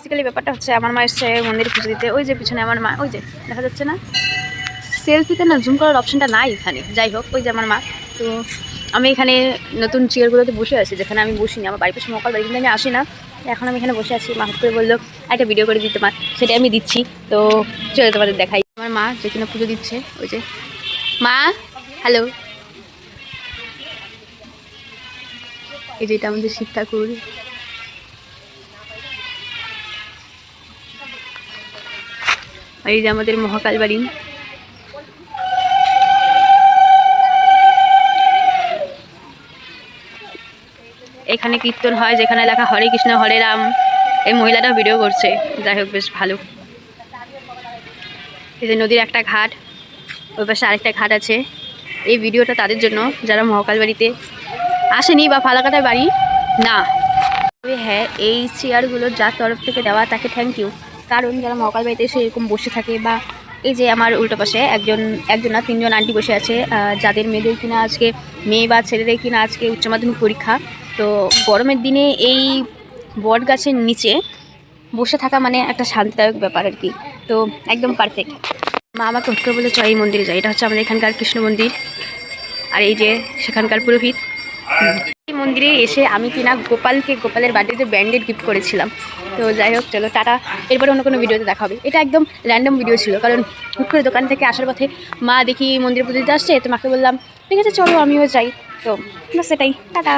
Basically ব্যাপারটা হচ্ছে আমার মা এসছে মন্দিরে পুজো দিতে। ওই যে পিছনে আমার মা, ওই যে দেখা যাচ্ছে না, সেলফিতে না জুম করার অপশনটা নাই এখানে। যাই হোক, ওই যে আমার মা। তো আমি এখানে নতুন চেয়ারগুলোতে বসে আছি, যেখানে আমি বসিনি। আমার বাড়ির পাশে মকাল বাড়ি, কিন্তু আমি আসি না। এখন আমি এখানে বসে আছি। মা হুট করে বললো একটা ভিডিও করে দিতে, মা সেটাই আমি দিচ্ছি। তো চলে তোমাদের দেখাই। আমার মা যে কিনা পুজো দিচ্ছে, ওই যে মা, হ্যালো। এই যে এটা আমাদের শিব ঠাকুর। এই যে আমাদের মহাকাল বাড়ি। এখানে কীর্তন হয়, যেখানে লেখা হরে কৃষ্ণ হরে রাম। এই মহিলাটাও ভিডিও করছে। যাই হোক, বেশ ভালো। এই যে নদীর একটা ঘাট, ওই পাশে আরেকটা ঘাট আছে। এই ভিডিওটা তাদের জন্য যারা মহাকাল বাড়িতে আসেনি বা ফালাকাটার বাড়ি না। তবে হ্যাঁ, এই চেয়ারগুলো যার তরফ থেকে দেওয়া তাকে থ্যাংক ইউ। কারণ যারা মহাকাল বাড়িতে এসে এরকম বসে থাকে, বা এই যে আমার উল্টো পাশে একজন না 3জন আন্টি বসে আছে, যাদের মেয়েদের কিনা আজকে, মেয়ে বা ছেলেদের কিনা আজকে উচ্চ মাধ্যমিক পরীক্ষা। তো গরমের দিনে এই বট গাছের নিচে বসে থাকা মানে একটা শান্তিদায়ক ব্যাপার আর কি। তো একদম পারফেক্ট। মা আমাকে উত্তর বলে চল এই মন্দিরে যাই। এটা হচ্ছে আমাদের এখানকার কৃষ্ণ মন্দির, আর এই যে সেখানকার পুরোহিত। এই মন্দিরে এসে আমি কিনা গোপালের বার্থডেতে ব্যান্ডেড গিফট করেছিলাম। তো যাই হোক, চলো টাটা। এরপরে অন্য কোনো ভিডিওতে দেখা হবে। এটা একদম র্যান্ডম ভিডিও ছিল, কারণ হুট করে দোকান থেকে আসার পথে মা দেখি মন্দিরে পুজো দিতে আসছে। তো মাকে বললাম ঠিক আছে চলো আমিও যাই। তো সেটাই, টাটা।